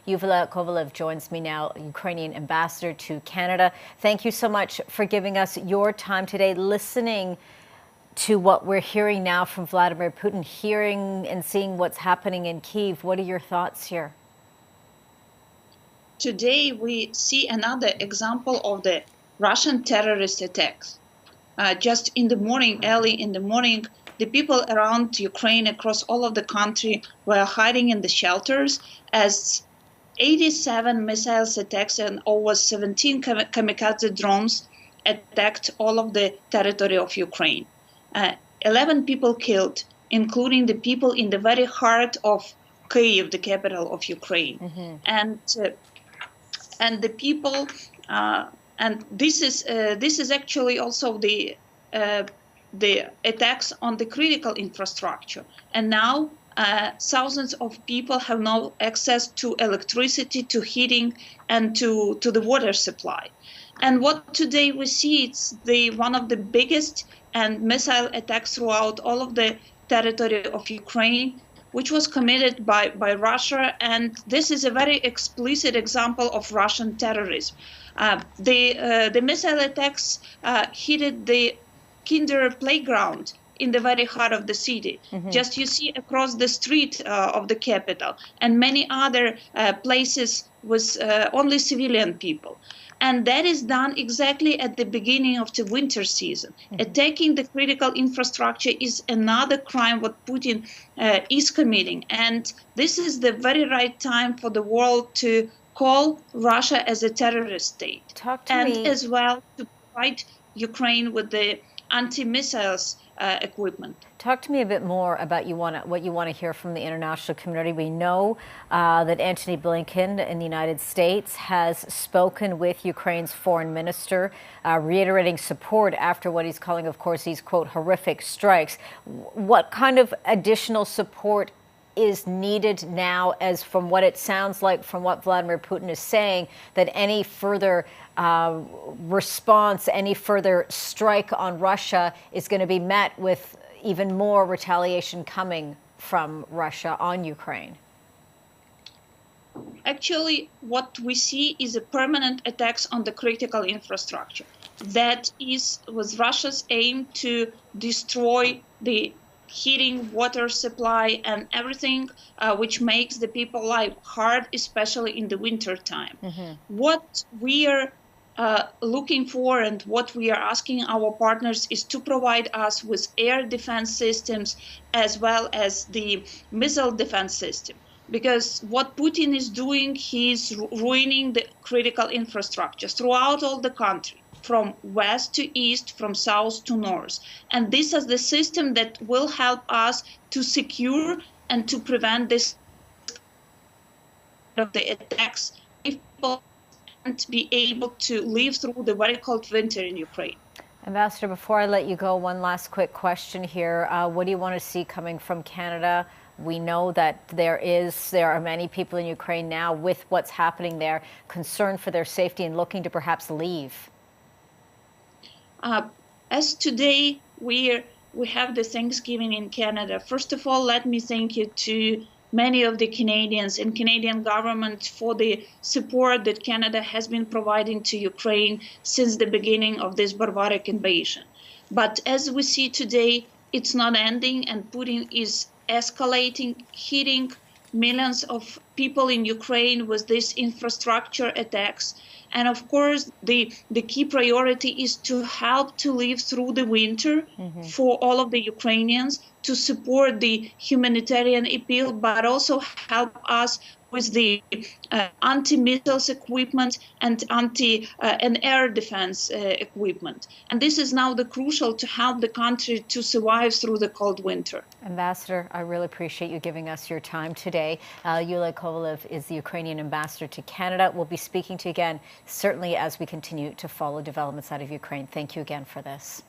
Yuliya Kovaliv joins me now, Ukrainian ambassador to Canada. Thank you so much for giving us your time today, listening to what we're hearing now from Vladimir Putin, hearing and seeing what's happening in Kyiv. What are your thoughts here? Today, we see another example of the Russian terrorist attacks. Just in the morning, early in the morning, the people around Ukraine, across all of the country, were hiding in the shelters as 87 missiles attacks and over 17 kamikaze drones attacked all of the territory of Ukraine. 11 people killed, including the people in the very heart of Kyiv, the capital of Ukraine. Mm-hmm. And the people, and this is actually also the attacks on the critical infrastructure. And now thousands of people have no access to electricity, to heating, and to the water supply. And what today we see, it's one of the biggest and missile attacks throughout all of the territory of Ukraine, which was committed by Russia. And this is a very explicit example of Russian terrorism. The missile attacks hit the kinder playground in the very heart of the city. Mm-hmm. Just you see across the street of the capital and many other places with only civilian people. And that is done exactly at the beginning of the winter season. Mm-hmm. Attacking the critical infrastructure is another crime what Putin is committing. And this is the very right time for the world to call Russia as a terrorist state. Talk to me. As well to provide Ukraine with the anti-missiles equipment. Talk to me a bit more about what you want to hear from the international community. We know that Antony Blinken in the United States has spoken with Ukraine's foreign minister, reiterating support after what he's calling, of course, these, quote, horrific strikes. What kind of additional support is needed now, as from what it sounds like, from what Vladimir Putin is saying, that any further response, any further strike on Russia is going to be met with even more retaliation coming from Russia on Ukraine? Actually, what we see is a permanent attacks on the critical infrastructure. That was Russia's aim to destroy the heating, water supply, and everything which makes the people life hard, especially in the winter time. Mm-hmm. What we are looking for and what we are asking our partners is to provide us with air defense systems as well as the missile defense system. Because what Putin is doing, he's ruining the critical infrastructure throughout all the country, from west to east, from south to north. And this is the system that will help us to secure and to prevent this of the attacks if people can't be able to live through the very cold winter in Ukraine. Ambassador, before I let you go, one last quick question here. What do you want to see coming from Canada? We know that there are many people in Ukraine now with what's happening there, concerned for their safety and looking to perhaps leave. As today we have the Thanksgiving in Canada, first of all, let me thank you to many of the Canadians and Canadian government for the support that Canada has been providing to Ukraine since the beginning of this barbaric invasion. But as we see today, it's not ending, and Putin is escalating, hitting millions of people in Ukraine with these infrastructure attacks. And of course, the key priority is to help to live through the winter for all of the Ukrainians, to support the humanitarian appeal, but also help us with the anti-missiles equipment and and air defense equipment. And this is now the crucial to help the country to survive through the cold winter. Ambassador, I really appreciate you giving us your time today. Yuliya Kovaliv is the Ukrainian ambassador to Canada. We'll be speaking to you again, certainly as we continue to follow developments out of Ukraine. Thank you again for this.